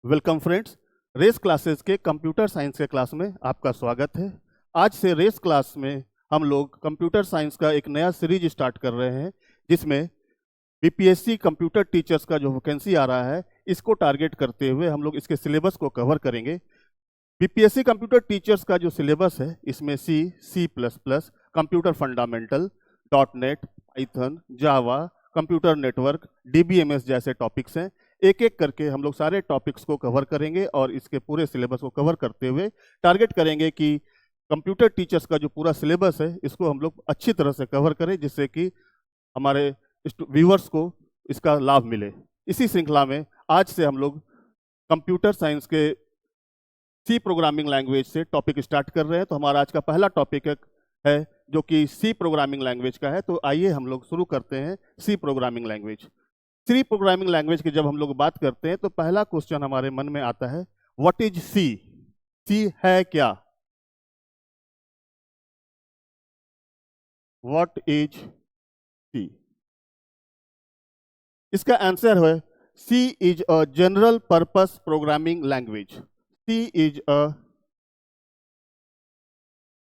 Welcome friends, race classes के computer science के class में आपका स्वागत है। आज से रेस क्लास में हम लोग कंप्यूटर साइंस का एक नया सीरीज स्टार्ट कर रहे हैं, जिसमें बीपीएससी कंप्यूटर टीचर्स का जो वैकेंसी आ रहा है, इसको टारगेट करते हुए हम लोग इसके सिलेबस को कवर करेंगे। बीपीएससी कंप्यूटर टीचर्स का जो सिलेबस है, इसमें C plus plus, computer fundamental, .NET, Python, Java, computer network, DBMS जैसे टॉपिक्स हैं। एक एक करके हम लोग सारे टॉपिक्स को कवर करेंगे और इसके पूरे सिलेबस को कवर करते हुए टारगेट करेंगे कि कंप्यूटर टीचर्स का जो पूरा सिलेबस है, इसको हम लोग अच्छी तरह से कवर करें, जिससे कि हमारे व्यूअर्स को इसका लाभ मिले। इसी श्रृंखला में आज से हम लोग कंप्यूटर साइंस के सी प्रोग्रामिंग लैंग्वेज से टॉपिक स्टार्ट कर रहे हैं। तो हमारा आज का पहला टॉपिक है जो कि सी प्रोग्रामिंग लैंग्वेज का है। तो आइए हम लोग शुरू करते हैं C programming language. C programming language की जब हम लोग बात करते हैं तो पहला क्वेश्चन हमारे मन में आता है, व्हाट इज सी? सी है क्या? What is C? इसका आंसर है, C is a general purpose programming language. C is a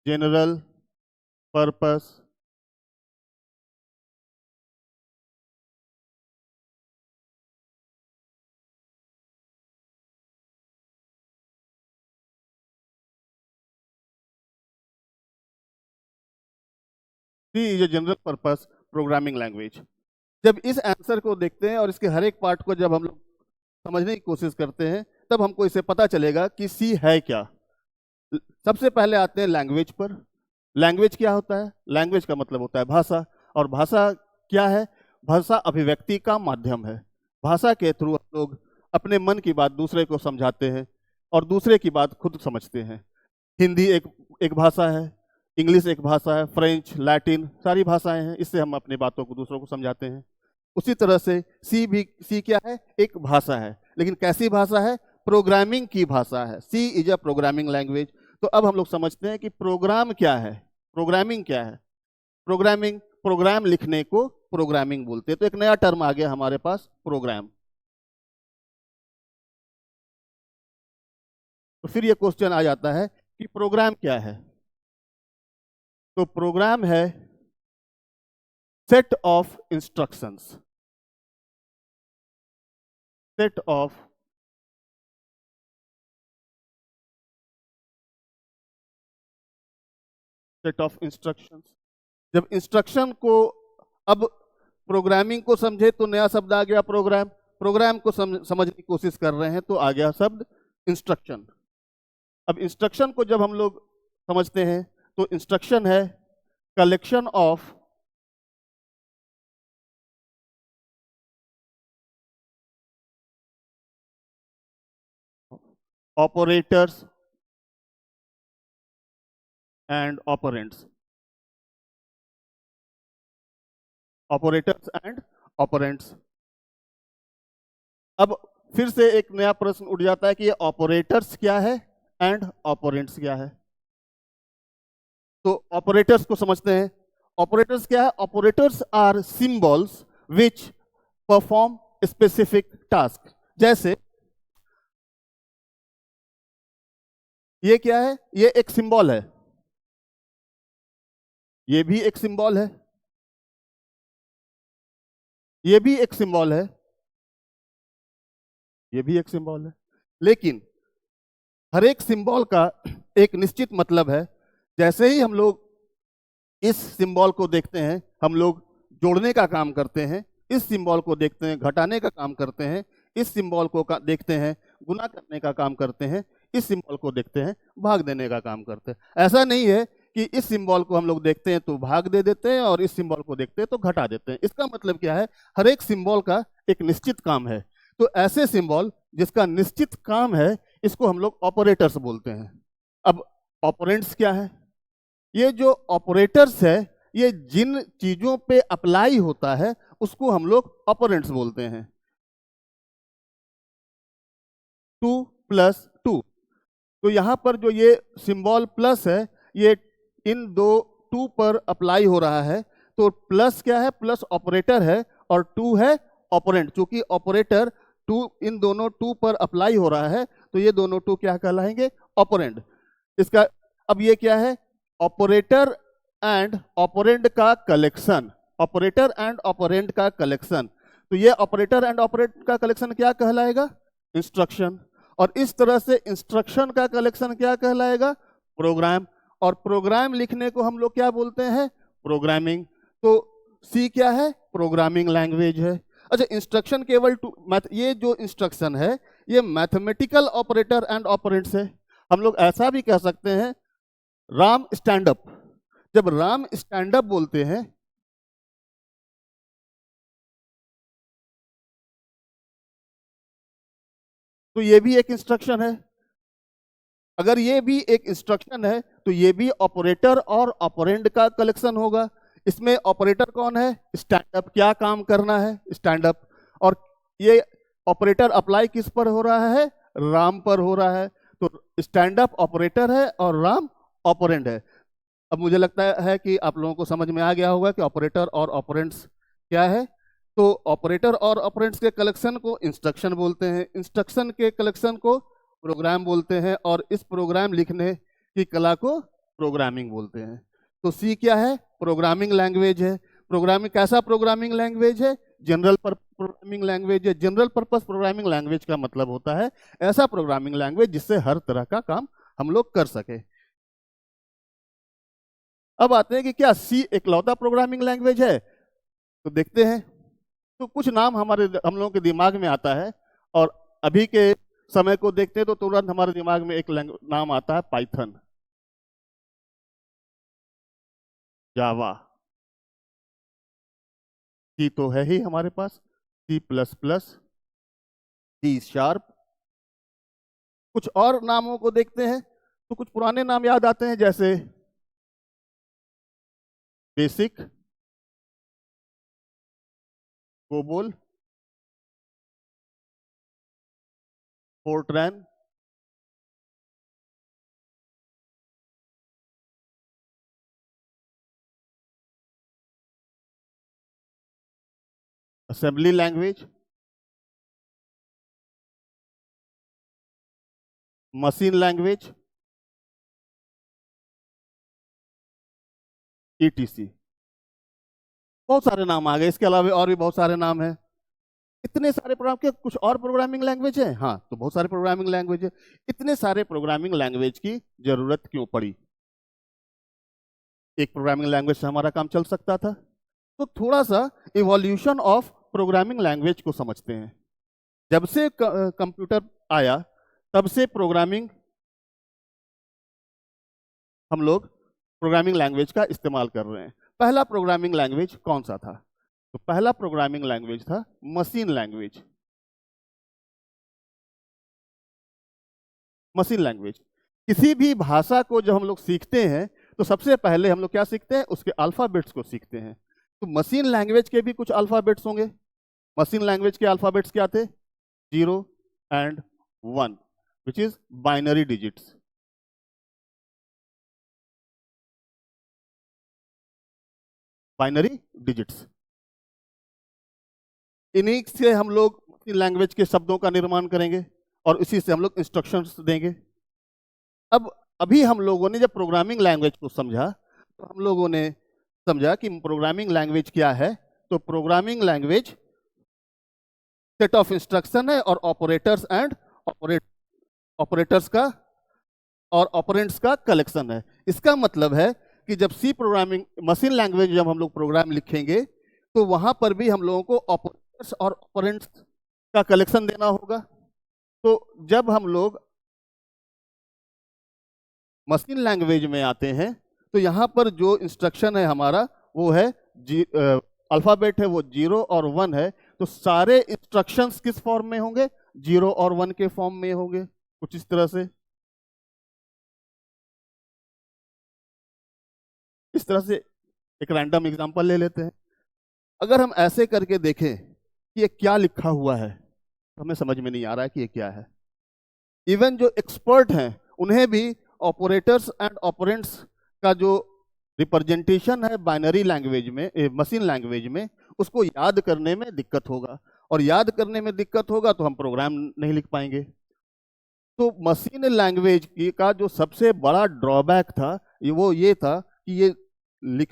general purpose C is a general purpose programming language. जब इस आंसर को देखते हैं और इसके हर एक पार्ट को जब हम लोग समझने की कोशिश करते हैं, तब हमको इसे पता चलेगा कि सी है क्या। सबसे पहले आते हैं लैंग्वेज पर। लैंग्वेज क्या होता है? लैंग्वेज का मतलब होता है भाषा। और भाषा क्या है? भाषा अभिव्यक्ति का माध्यम है। भाषा के थ्रू हम लोग अपने मन की बात दूसरे को समझाते हैं और दूसरे की बात खुद समझते हैं। हिंदी एक भाषा है, इंग्लिश एक भाषा है, फ्रेंच, लैटिन सारी भाषाएं हैं। इससे हम अपनी बातों को दूसरों को समझाते हैं। उसी तरह से सी क्या है? एक भाषा है, लेकिन कैसी भाषा है? प्रोग्रामिंग की भाषा है। C is a programming language. तो अब हम लोग समझते हैं कि प्रोग्राम क्या है, प्रोग्रामिंग क्या है। प्रोग्राम लिखने को प्रोग्रामिंग बोलते हैं। तो एक नया टर्म आ गया हमारे पास, प्रोग्राम। तो फिर ये क्वेश्चन आ जाता है कि प्रोग्राम क्या है। तो प्रोग्राम है set of instructions. Set of instructions. जब इंस्ट्रक्शन को, अब प्रोग्रामिंग को समझे तो नया शब्द आ गया प्रोग्राम। प्रोग्राम को समझने की कोशिश कर रहे हैं तो आ गया शब्द इंस्ट्रक्शन। अब इंस्ट्रक्शन को जब हम लोग समझते हैं तो इंस्ट्रक्शन है collection of operators and operands. Operators and operands. अब फिर से एक नया प्रश्न उठ जाता है कि ये ऑपरेटर्स क्या है एंड ऑपरेंड्स क्या है। तो ऑपरेटर्स को समझते हैं। ऑपरेटर्स क्या है? Operators are symbols which perform specific task. जैसे ये क्या है? ये एक सिंबल है, ये भी एक सिंबल है, ये भी एक सिंबल है, ये भी एक सिंबल है। लेकिन हर एक सिंबल का एक निश्चित मतलब है। जैसे ही हम लोग इस सिंबल को देखते हैं, हम लोग जोड़ने का काम करते हैं। इस सिंबल को देखते हैं, घटाने का काम करते हैं। इस सिंबल को देखते हैं, गुना करने का काम करते हैं। इस सिंबल को देखते हैं, भाग देने का काम करते हैं। ऐसा नहीं है कि इस सिंबल को हम लोग देखते हैं तो भाग दे देते हैं और इस सिंबल को देखते हैं तो घटा देते हैं। इसका मतलब क्या है? हर एक सिंबल का एक निश्चित काम है। तो ऐसे सिंबल जिसका निश्चित काम है, इसको हम लोग ऑपरेटर्स बोलते हैं। अब ऑपरेंड्स क्या है? ये जो ऑपरेटर्स है, ये जिन चीजों पे अप्लाई होता है उसको हम लोग ऑपरेंड्स बोलते हैं। 2+2। तो यहां पर जो ये सिंबल प्लस है, ये इन दो 2 पर अप्लाई हो रहा है। तो प्लस क्या है? प्लस ऑपरेटर है और 2 है ऑपरेंड। चूंकि ऑपरेटर इन दोनों टू पर अप्लाई हो रहा है, तो ये दोनों टू क्या कहलाएंगे? ऑपरेंड। इसका अब ये क्या है? ऑपरेटर एंड ऑपरेंड का कलेक्शन, ऑपरेटर एंड ऑपरेंड का कलेक्शन। तो ये ऑपरेटर एंड ऑपरेंड का कलेक्शन क्या कहलाएगा? इंस्ट्रक्शन। और इस तरह से इंस्ट्रक्शन का कलेक्शन क्या कहलाएगा? प्रोग्राम। और प्रोग्राम लिखने को हम लोग क्या बोलते हैं? प्रोग्रामिंग। तो सी क्या है? प्रोग्रामिंग लैंग्वेज है। अच्छा, इंस्ट्रक्शन केवल ये जो इंस्ट्रक्शन है ये मैथमेटिकल ऑपरेटर एंड ऑपरेंड्स है। हम लोग ऐसा भी कह सकते हैं राम स्टैंड अप। जब राम स्टैंड अप बोलते हैं तो ये भी एक इंस्ट्रक्शन है। अगर ये भी एक इंस्ट्रक्शन है तो ये भी ऑपरेटर और ऑपरेंड का कलेक्शन होगा। इसमें ऑपरेटर कौन है? Stand up. क्या काम करना है? Stand up. और ये ऑपरेटर अप्लाई किस पर हो रहा है? राम पर हो रहा है। तो स्टैंड अप ऑपरेटर है और राम ऑपरेंड है। अब मुझे लगता है कि आप लोगों को समझ में आ गया होगा कि ऑपरेटर और ऑपरेंड्स क्या है। तो ऑपरेटर और ऑपरेंड्स के कलेक्शन को इंस्ट्रक्शन बोलते हैं, इंस्ट्रक्शन के कलेक्शन को प्रोग्राम बोलते हैं, और इस प्रोग्राम लिखने की कला को प्रोग्रामिंग बोलते हैं। तो सी क्या है? प्रोग्रामिंग लैंग्वेज है। प्रोग्रामिंग कैसा प्रोग्रामिंग लैंग्वेज है? जनरल प्रोग्रामिंग लैंग्वेज है। जनरल पर्पस प्रोग्रामिंग लैंग्वेज का मतलब होता है ऐसा प्रोग्रामिंग लैंग्वेज जिससे हर तरह का काम हम लोग कर सके। अब आते हैं कि क्या सी एकलौता प्रोग्रामिंग लैंग्वेज है? तो देखते हैं। तो कुछ नाम हम लोगों के दिमाग में आता है, और अभी के समय को देखते हैं तो तुरंत हमारे दिमाग में एक नाम आता है पाइथन, जावा। सी तो है ही हमारे पास, C plus plus, C sharp. कुछ और नामों को देखते हैं तो कुछ पुराने नाम याद आते हैं, जैसे basic, COBOL, Fortran, assembly language, machine language, etc. बहुत सारे नाम आ गए। इसके अलावा और भी बहुत सारे नाम हैं। इतने सारे प्रोग्राम के कुछ और प्रोग्रामिंग लैंग्वेज है? हाँ, तो बहुत सारे प्रोग्रामिंग लैंग्वेज है। इतने सारे प्रोग्रामिंग लैंग्वेज की जरूरत क्यों पड़ी? एक प्रोग्रामिंग लैंग्वेज से हमारा काम चल सकता था। तो थोड़ा सा इवोल्यूशन ऑफ प्रोग्रामिंग लैंग्वेज को समझते हैं। जब से कंप्यूटर आया तब से प्रोग्रामिंग हम लोग प्रोग्रामिंग लैंग्वेज का इस्तेमाल कर रहे हैं। पहला प्रोग्रामिंग लैंग्वेज कौन सा था? तो पहला प्रोग्रामिंग लैंग्वेज था मशीन लैंग्वेज। Machine language. किसी भी भाषा को जब हम लोग सीखते हैं तो सबसे पहले हम लोग क्या सीखते हैं? उसके अल्फाबेट्स को सीखते हैं। तो मशीन लैंग्वेज के भी कुछ अल्फाबेट्स होंगे। मशीन लैंग्वेज के अल्फाबेट्स क्या थे? 0 and 1, which is binary digits. Binary digits. इन्हीं से हम लोग लैंग्वेज के शब्दों का निर्माण करेंगे और इसी से हम लोग इंस्ट्रक्शंस देंगे। अब अभी हम लोगों ने जब प्रोग्रामिंग लैंग्वेज को समझा तो हम लोगों ने समझा कि प्रोग्रामिंग लैंग्वेज क्या है। तो programming language set of instruction है, और ऑपरेटर्स एंड ऑपरेटर्स का और ऑपरेंड्स का कलेक्शन है। इसका मतलब है कि जब सी प्रोग्रामिंग मशीन लैंग्वेज जब हम लोग प्रोग्राम लिखेंगे तो वहां पर भी हम लोगों को ऑपरेटर्स और ऑपरेंड्स का कलेक्शन देना होगा। तो जब हम लोग मशीन लैंग्वेज में आते हैं तो यहाँ पर जो इंस्ट्रक्शन है हमारा वो है अल्फाबेट है वो 0 और 1 है। तो सारे इंस्ट्रक्शंस किस फॉर्म में होंगे? 0 और 1 के फॉर्म में होंगे, कुछ इस तरह से। इस तरह से एक रैंडम एग्जांपल ले लेते हैं। अगर हम ऐसे करके देखें कि ये क्या लिखा हुआ है तो हमें समझ में नहीं आ रहा है कि ये क्या है। इवन जो एक्सपर्ट हैं उन्हें भी ऑपरेटर्स एंड ऑपरेंड्स का जो रिप्रेजेंटेशन है बाइनरी लैंग्वेज में, मशीन लैंग्वेज में, उसको याद करने में दिक्कत होगा। और याद करने में दिक्कत होगा तो हम प्रोग्राम नहीं लिख पाएंगे। तो मशीन लैंग्वेज की का जो सबसे बड़ा ड्रॉबैक था वो ये था कि ये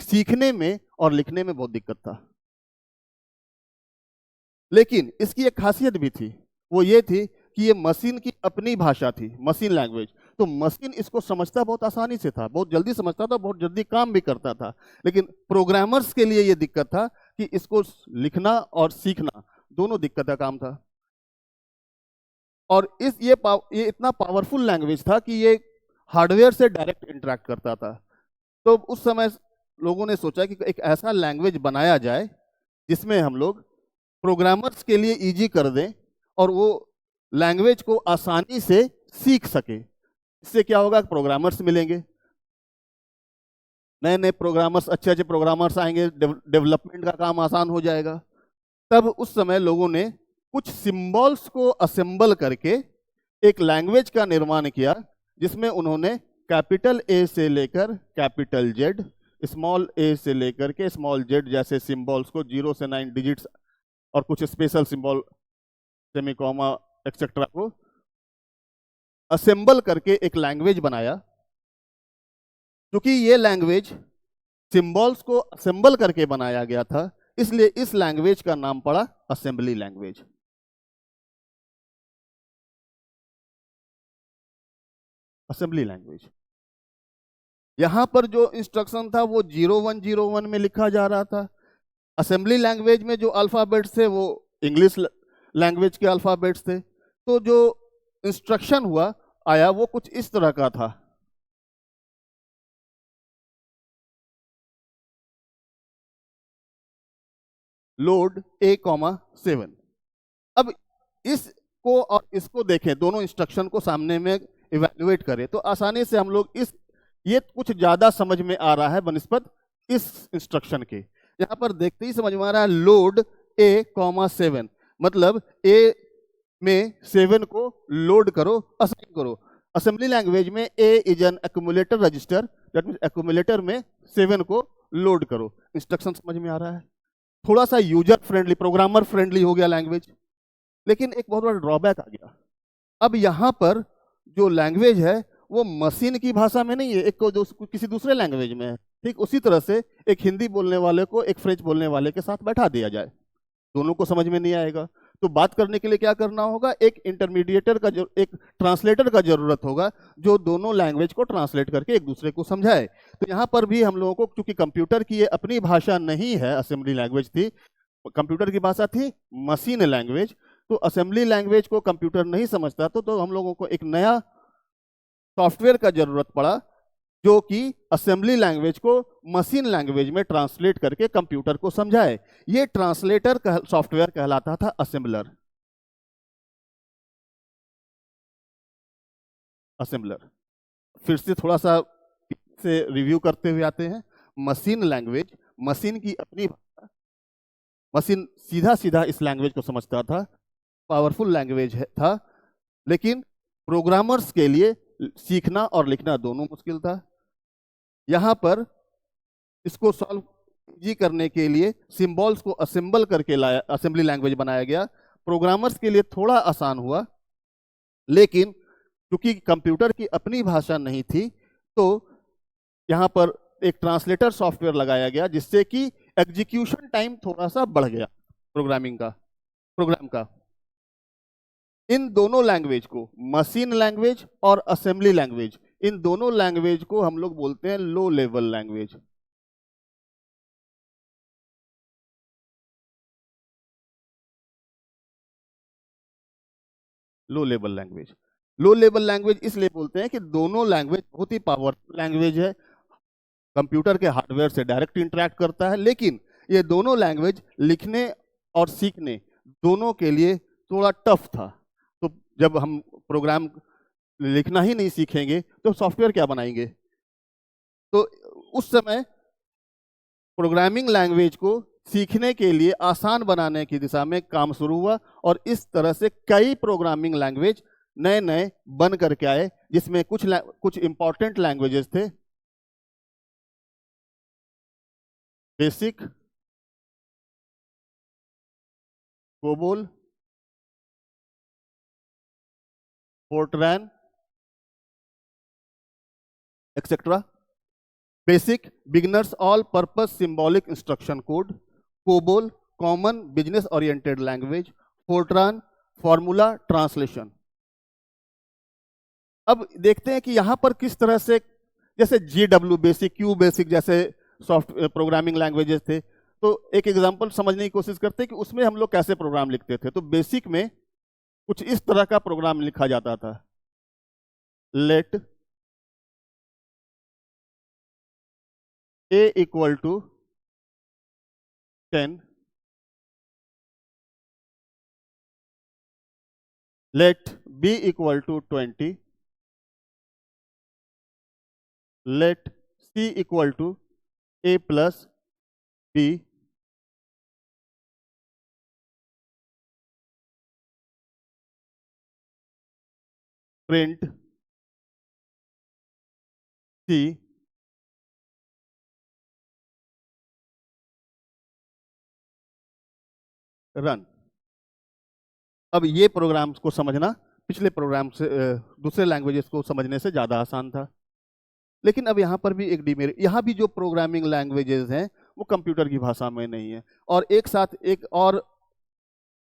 सीखने में और लिखने में बहुत दिक्कत था। लेकिन इसकी एक खासियत भी थी, वो ये थी कि ये मशीन की अपनी भाषा थी, मशीन लैंग्वेज। तो मशीन इसको समझता बहुत आसानी से था, बहुत जल्दी समझता था, बहुत जल्दी काम भी करता था। लेकिन प्रोग्रामर्स के लिए ये दिक्कत था कि इसको लिखना और सीखना दोनों दिक्कत का काम था। और ये इतना पावरफुल लैंग्वेज था कि ये हार्डवेयर से डायरेक्ट इंटरेक्ट करता था। तो उस समय लोगों ने सोचा कि एक ऐसा लैंग्वेज बनाया जाए जिसमें हम लोग प्रोग्रामर्स के लिए इजी कर दें और वो लैंग्वेज को आसानी से सीख सके। इससे क्या होगा, प्रोग्रामर्स मिलेंगे, नए नए प्रोग्रामर्स, अच्छे अच्छे प्रोग्रामर्स आएंगे, डेवलपमेंट का काम आसान हो जाएगा। तब उस समय लोगों ने कुछ सिंबल्स को असेंबल करके एक लैंग्वेज का निर्माण किया, जिसमें उन्होंने कैपिटल ए से लेकर कैपिटल जेड, स्मॉल ए से लेकर के स्मॉल जेड जैसे सिंबल्स को, 0 से 9 डिजिट्स और कुछ स्पेशल सिंबल, सेमीकोमा एक्सेट्रा को असेंबल करके एक लैंग्वेज बनाया। क्योंकि ये लैंग्वेज सिंबल्स को असेंबल करके बनाया गया था, इसलिए इस लैंग्वेज का नाम पड़ा असेंबली लैंग्वेज। Assembly language. यहां पर जो इंस्ट्रक्शन था वो 0101 में लिखा जा रहा था। असेंबली लैंग्वेज में जो अल्फाबेट्स थे वो इंग्लिश लैंग्वेज के अल्फाबेट्स थे। तो जो इंस्ट्रक्शन हुआ आया वो कुछ इस तरह का था। Load A,7। अब इसको और इसको देखें, दोनों इंस्ट्रक्शन को सामने में इवैल्यूएट करें तो आसानी से हम लोग ये कुछ ज्यादा समझ में आ रहा है बनिस्बत इस इंस्ट्रक्शन के। यहां पर देखते ही समझ में आ रहा है लोड A,7 मतलब A में 7 को लोड करो, असाइन करो। असेंबली लैंग्वेज में A is an accumulator register, that means accumulator में 7 को लोड करो। इंस्ट्रक्शन समझ में आ रहा है, थोड़ा सा यूजर फ्रेंडली, प्रोग्रामर फ्रेंडली हो गया लैंग्वेज। लेकिन एक बहुत बड़ा ड्रॉबैक आ गया। अब यहां पर जो लैंग्वेज है वो मशीन की भाषा में नहीं है, किसी दूसरे लैंग्वेज में है। ठीक उसी तरह से एक हिंदी बोलने वाले को एक फ्रेंच बोलने वाले के साथ बैठा दिया जाए, दोनों को समझ में नहीं आएगा। तो बात करने के लिए क्या करना होगा, एक इंटरमीडिएटर का, जो एक ट्रांसलेटर का जरूरत होगा, जो दोनों लैंग्वेज को ट्रांसलेट करके एक दूसरे को समझाए। तो यहाँ पर भी हम लोगों को, क्योंकि कंप्यूटर की ये अपनी भाषा नहीं है, असेंबली लैंग्वेज थी, कंप्यूटर की भाषा थी मशीन लैंग्वेज। तो असेंबली लैंग्वेज को कंप्यूटर नहीं समझता तो हम लोगों को एक नया सॉफ्टवेयर का जरूरत पड़ा, जो कि असेंबली लैंग्वेज को मशीन लैंग्वेज में ट्रांसलेट करके कंप्यूटर को समझाए। ये ट्रांसलेटर सॉफ्टवेयर कहलाता था असेंबलर। असेंबलर फिर से थोड़ा सा से रिव्यू करते हुए आते हैं। मशीन लैंग्वेज, मशीन की अपनी भाषा, मशीन सीधा सीधा इस लैंग्वेज को समझता था, पावरफुल लैंग्वेज था, लेकिन प्रोग्रामर्स के लिए सीखना और लिखना दोनों मुश्किल था। यहां पर इसको सॉल्व इजी करने के लिए सिंबल्स को असेंबल करके लाया, असेंबली लैंग्वेज बनाया गया। प्रोग्रामर्स के लिए थोड़ा आसान हुआ, लेकिन क्योंकि कंप्यूटर की अपनी भाषा नहीं थी तो यहां पर एक ट्रांसलेटर सॉफ्टवेयर लगाया गया, जिससे कि एग्जीक्यूशन टाइम थोड़ा सा बढ़ गया प्रोग्राम का। इन दोनों लैंग्वेज को, मशीन लैंग्वेज और असेंबली लैंग्वेज, इन दोनों लैंग्वेज को हम लोग बोलते हैं लो level language. Low level language, low level language इसलिए बोलते हैं कि दोनों लैंग्वेज बहुत ही पावरफुल लैंग्वेज है, कंप्यूटर के हार्डवेयर से डायरेक्ट इंटरेक्ट करता है, लेकिन ये दोनों लैंग्वेज लिखने और सीखने दोनों के लिए थोड़ा टफ था। तो जब हम प्रोग्राम लिखना ही नहीं सीखेंगे तो सॉफ्टवेयर क्या बनाएंगे। तो उस समय प्रोग्रामिंग लैंग्वेज को सीखने के लिए आसान बनाने की दिशा में काम शुरू हुआ, और इस तरह से कई प्रोग्रामिंग लैंग्वेज नए नए बन करके आए, जिसमें कुछ इंपॉर्टेंट लैंग्वेजेस थे, basic, COBOL, Fortran, etcetera. Basic beginners all purpose symbolic instruction code, COBOL common business oriented language, Fortran formula translation. अब देखते हैं कि यहां पर किस तरह से, जैसे GW बेसिक, क्यू बेसिक जैसे सॉफ्ट प्रोग्रामिंग लैंग्वेजेस थे, तो एक एग्जांपल समझने की कोशिश करते हैं कि उसमें हम लोग कैसे प्रोग्राम लिखते थे। तो बेसिक में कुछ इस तरह का प्रोग्राम लिखा जाता था, let a equal to 10, let b equal to 20, let c equal to a plus b, print c, run। अब ये प्रोग्राम्स को समझना पिछले प्रोग्राम से दूसरे लैंग्वेजेस को समझने से ज़्यादा आसान था। लेकिन अब यहाँ पर भी एक डिमेरिट, यहाँ भी जो प्रोग्रामिंग लैंग्वेजेस हैं वो कंप्यूटर की भाषा में नहीं है। और एक साथ एक और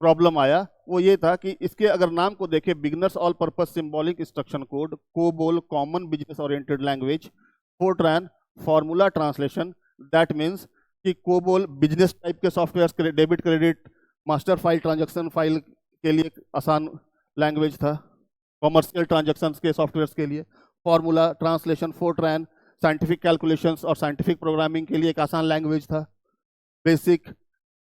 प्रॉब्लम आया, वो ये था कि इसके अगर नाम को देखें, beginners all purpose symbolic instruction code, COBOL common business oriented language, Fortran formula translation, that means कि कोबोल बिजनेस टाइप के software, debit credit master file transaction file के लिए आसान लैंग्वेज था, कॉमर्शियल ट्रांजैक्शंस के सॉफ्टवेयर्स के लिए। Formula translation Fortran scientific calculations और साइंटिफिक प्रोग्रामिंग के लिए एक आसान लैंग्वेज था। बेसिक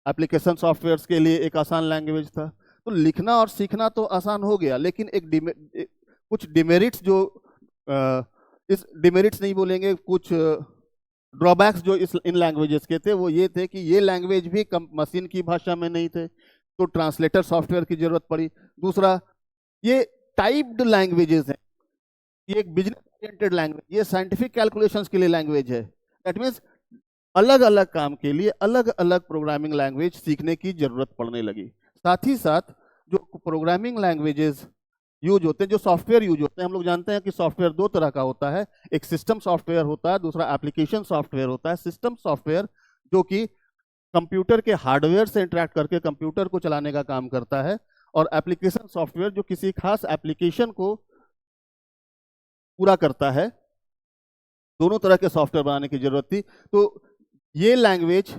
एप्लीकेशन सॉफ्टवेयर्स के लिए एक आसान लैंग्वेज था। तो लिखना और सीखना तो आसान हो गया, लेकिन कुछ डिमेरिट्स जो इस डिमेरिट्स नहीं बोलेंगे, कुछ ड्रॉबैक्स जो इन लैंग्वेजेस के थे वो ये थे कि ये लैंग्वेज भी मशीन की भाषा में नहीं थे, तो ट्रांसलेटर सॉफ्टवेयर की जरूरत पड़ी। दूसरा, ये टाइप्ड लैंग्वेजेस हैं, ये एक बिजनेस ओरिएंटेड लैंग्वेज, ये साइंटिफिक कैलकुलेशंस के लिए लैंग्वेज है। दैट मीन्स अलग अलग काम के लिए अलग अलग प्रोग्रामिंग लैंग्वेज सीखने की जरूरत पड़ने लगी। साथ ही साथ जो प्रोग्रामिंग लैंग्वेजेस यूज होते हैं, जो सॉफ्टवेयर यूज होते हैं, हम लोग जानते हैं कि सॉफ्टवेयर दो तरह का होता है, एक सिस्टम सॉफ्टवेयर होता है, दूसरा एप्लीकेशन सॉफ्टवेयर होता है। सिस्टम सॉफ्टवेयर जो कि कंप्यूटर के हार्डवेयर से इंटरेक्ट करके कंप्यूटर को चलाने का काम करता है, और एप्लीकेशन सॉफ्टवेयर जो किसी खास एप्लीकेशन को पूरा करता है। दोनों तरह के सॉफ्टवेयर बनाने की जरूरत थी। तो ये लैंग्वेज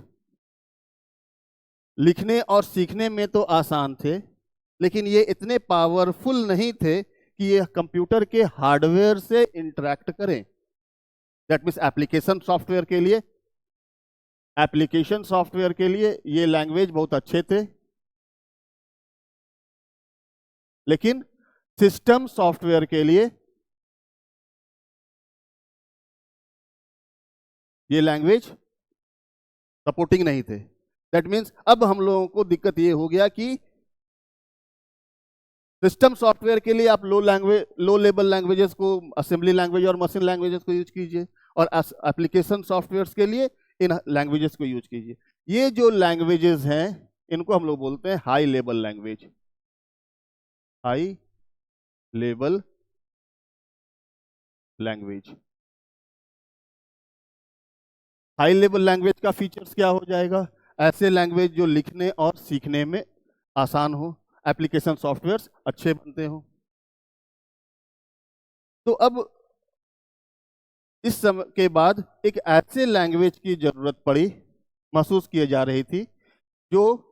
लिखने और सीखने में तो आसान थे, लेकिन ये इतने पावरफुल नहीं थे कि ये कंप्यूटर के हार्डवेयर से इंटरेक्ट करें। दैट मीन्स एप्लीकेशन सॉफ्टवेयर के लिए ये लैंग्वेज बहुत अच्छे थे, लेकिन सिस्टम सॉफ्टवेयर के लिए ये लैंग्वेज सपोर्टिंग नहीं थे। दैट मीन्स अब हम लोगों को दिक्कत ये हो गया कि सिस्टम सॉफ्टवेयर के लिए आप लो लेवल लैंग्वेजेस को, असेंबली लैंग्वेज और मशीन लैंग्वेजेस को यूज कीजिए, और एप्लीकेशन सॉफ्टवेयर्स के लिए इन लैंग्वेजेस को यूज कीजिए। ये जो लैंग्वेजेस हैं इनको हम लोग बोलते हैं high level language. High level language, high level language का फीचर्स क्या हो जाएगा? ऐसे लैंग्वेज जो लिखने और सीखने में आसान हो, एप्लीकेशन सॉफ्टवेयर्स अच्छे बनते हो। तो अब इस समय के बाद एक ऐसे लैंग्वेज की जरूरत पड़ी, महसूस की जा रही थी, जो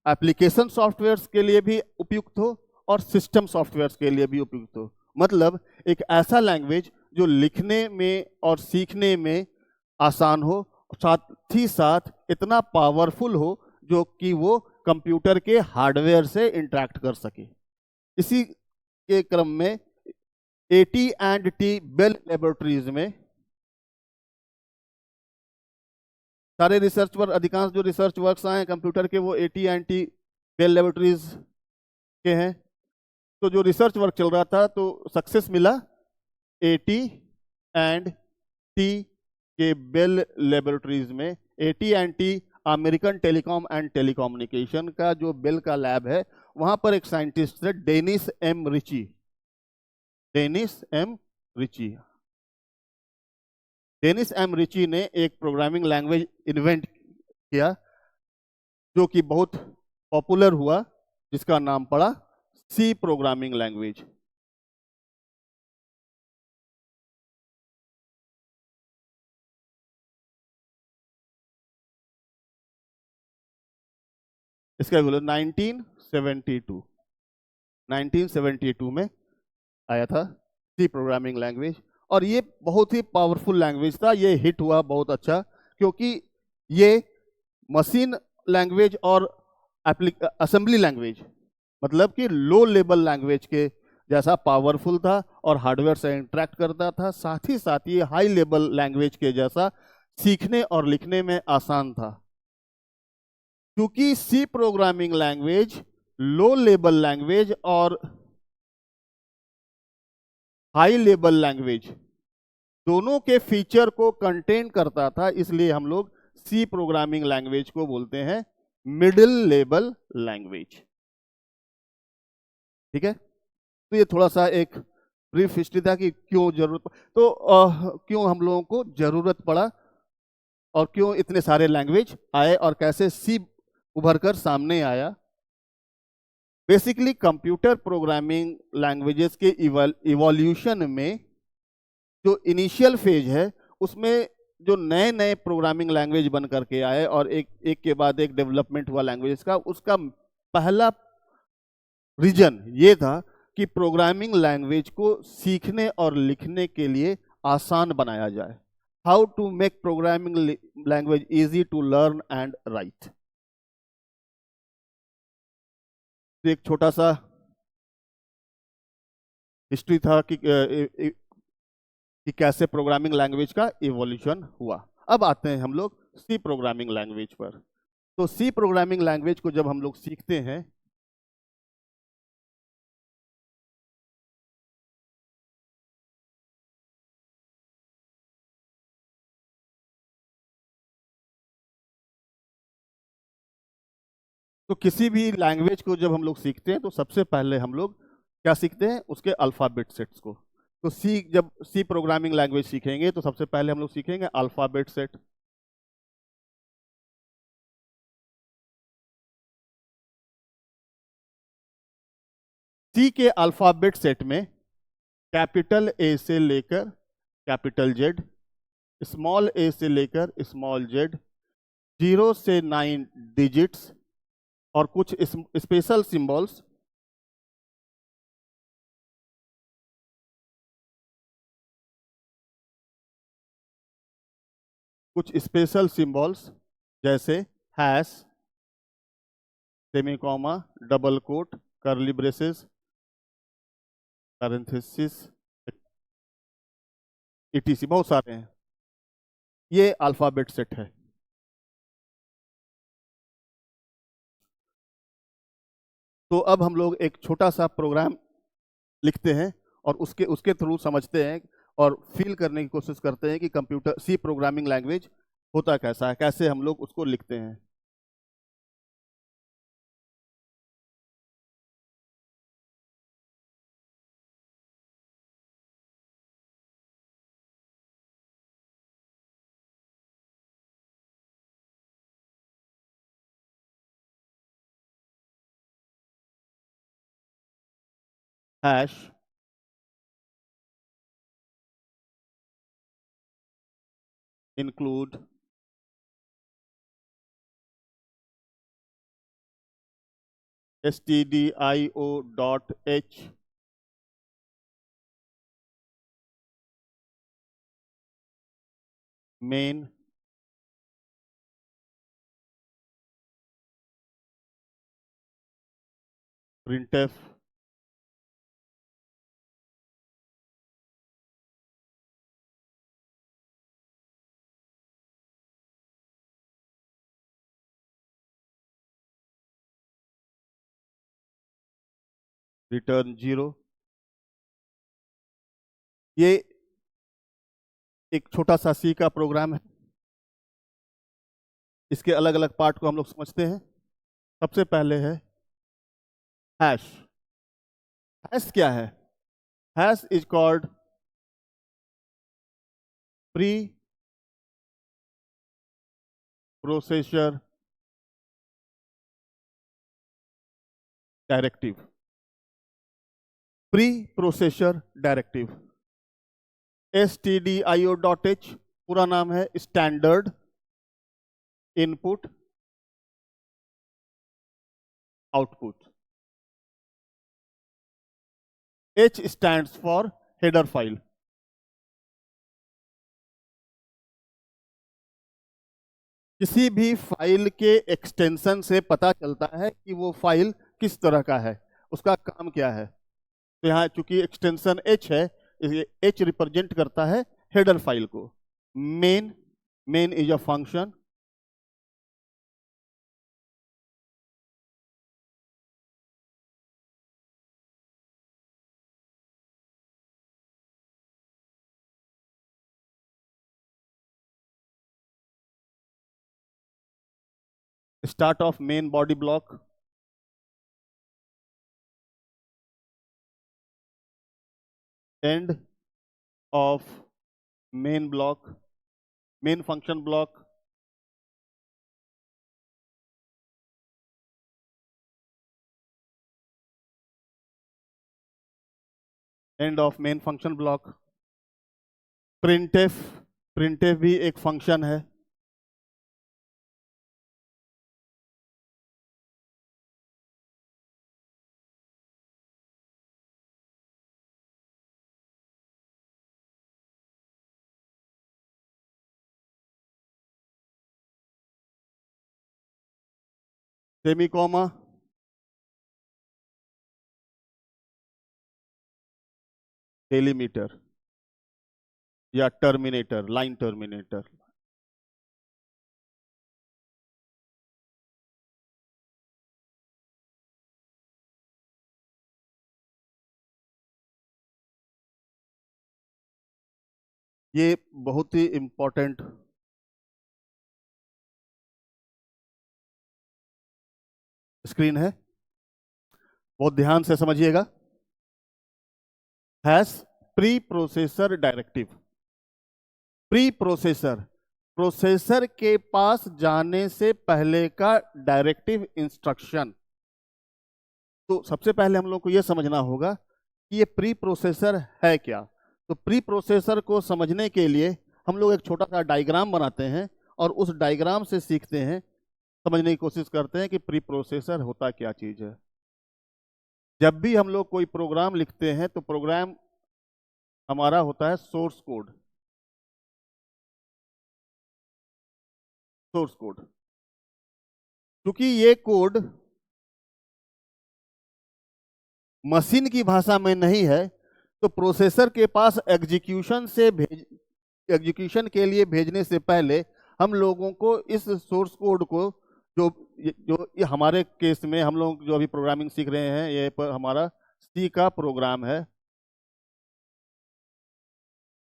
एप्लीकेशन सॉफ्टवेयर्स के लिए भी उपयुक्त हो और सिस्टम सॉफ्टवेयर्स के लिए भी उपयुक्त हो। मतलब एक ऐसा लैंग्वेज जो लिखने में और सीखने में आसान हो, साथ ही साथ इतना पावरफुल हो जो कि वो कंप्यूटर के हार्डवेयर से इंटरेक्ट कर सके। इसी के क्रम में AT&T बेल लेबोरेटरीज में सारे रिसर्च वर्क, अधिकांश जो रिसर्च वर्क्स आए कंप्यूटर के वो AT&T बेल लेबोरेटरीज के हैं। तो जो रिसर्च वर्क चल रहा था तो सक्सेस मिला AT&T के बेल लेबोरेटरीज में। AT&T American telecom and telecommunication का जो बेल का लैब है, वहां पर एक साइंटिस्ट है Dennis M Ritchie. Dennis M Ritchie Dennis M Ritchie ने एक प्रोग्रामिंग लैंग्वेज इन्वेंट किया जो कि बहुत पॉपुलर हुआ, जिसका नाम पड़ा सी प्रोग्रामिंग लैंग्वेज। इसका बोलो 1972 1972 में आया था सी प्रोग्रामिंग लैंग्वेज, और ये बहुत ही पावरफुल लैंग्वेज था। ये हिट हुआ बहुत अच्छा, क्योंकि ये मशीन लैंग्वेज और असेंबली लैंग्वेज, मतलब कि लो लेवल लैंग्वेज के जैसा पावरफुल था और हार्डवेयर से इंटरेक्ट करता था। साथ ही साथ ये हाई लेवल लैंग्वेज के जैसा सीखने और लिखने में आसान था। क्योंकि C programming language low level language और हाई लेवल लैंग्वेज दोनों के फीचर को कंटेन करता था, इसलिए हम लोग सी प्रोग्रामिंग लैंग्वेज को बोलते हैं मिडिल लेवल लैंग्वेज। ठीक है, तो ये थोड़ा सा एक ब्रीफ हिस्ट्री था कि क्यों जरूरत, तो क्यों हम लोगों को जरूरत पड़ा और क्यों इतने सारे लैंग्वेज आए और कैसे सी उभर कर सामने आया। बेसिकली कंप्यूटर प्रोग्रामिंग लैंग्वेजेस के इवोल्यूशन में जो इनिशियल फेज है, उसमें जो नए नए प्रोग्रामिंग लैंग्वेज बन करके आए और एक एक के बाद एक डेवलपमेंट हुआ लैंग्वेजेस का, उसका पहला रीजन ये था कि प्रोग्रामिंग लैंग्वेज को सीखने और लिखने के लिए आसान बनाया जाए। How to make programming language easy to learn and write. एक छोटा सा हिस्ट्री था कि कैसे प्रोग्रामिंग लैंग्वेज का इवोल्यूशन हुआ। अब आते हैं हम लोग सी प्रोग्रामिंग लैंग्वेज पर। तो सी प्रोग्रामिंग लैंग्वेज को जब हम लोग सीखते हैं, तो किसी भी लैंग्वेज को जब हम लोग सीखते हैं तो सबसे पहले हम लोग क्या सीखते हैं, उसके अल्फाबेट सेट्स को। तो जब सी प्रोग्रामिंग लैंग्वेज सीखेंगे तो सबसे पहले हम लोग सीखेंगे अल्फाबेट सेट। सी के अल्फाबेट सेट में कैपिटल ए से लेकर कैपिटल जेड, स्मॉल ए से लेकर स्मॉल जेड, 0 से 9 डिजिट्स और कुछ स्पेशल सिंबल्स, जैसे hash, semicolon, double quote, curly braces, parenthesis, etc, बहुत सारे हैं। ये अल्फाबेट सेट है। तो अब हम लोग एक छोटा सा प्रोग्राम लिखते हैं और उसके उसके थ्रू समझते हैं और फील करने की कोशिश करते हैं कि कंप्यूटर सी प्रोग्रामिंग लैंग्वेज होता कैसा है, कैसे हम लोग उसको लिखते हैं। Hash, include, stdio.h, main, printf, return 0। ये एक छोटा सा सी का प्रोग्राम है। इसके अलग अलग पार्ट को हम लोग समझते हैं। सबसे पहले है हैश। हैश क्या है? Hash is called pre processor directive. Pre processor directive, STDIO.H पूरा नाम है standard input output. H stands for header file। किसी भी फाइल के एक्सटेंशन से पता चलता है कि वो फाइल किस तरह का है, उसका काम क्या है। तो यहाँ चूंकि एक्सटेंशन H है, H रिप्रेजेंट करता है हेडर फाइल को। Main is a function. Start of main body block, end of main block, main function block, end of main function block. Printf, printf भी एक फंक्शन है। सेमीकोमा, डेलीमीटर या terminator, line terminator. ये बहुत ही important screen है, बहुत ध्यान से समझिएगा। Hash pre processor directive. Pre processor, processor के पास जाने से पहले का डायरेक्टिव इंस्ट्रक्शन। तो सबसे पहले हम लोग को यह समझना होगा कि ये प्री प्रोसेसर है क्या। तो प्री प्रोसेसर को समझने के लिए हम लोग एक छोटा सा डायग्राम बनाते हैं और उस डायग्राम से सीखते हैं, समझने की कोशिश करते हैं कि प्री प्रोसेसर होता क्या चीज है। जब भी हम लोग कोई प्रोग्राम लिखते हैं तो प्रोग्राम हमारा होता है सोर्स कोड। सोर्स कोड, क्योंकि ये कोड मशीन की भाषा में नहीं है, तो प्रोसेसर के पास एग्जीक्यूशन के लिए भेजने से पहले हम लोगों को इस सोर्स कोड को, जो ये हमारे केस में हम लोग जो अभी प्रोग्रामिंग सीख रहे हैं, ये पर हमारा सी का प्रोग्राम है,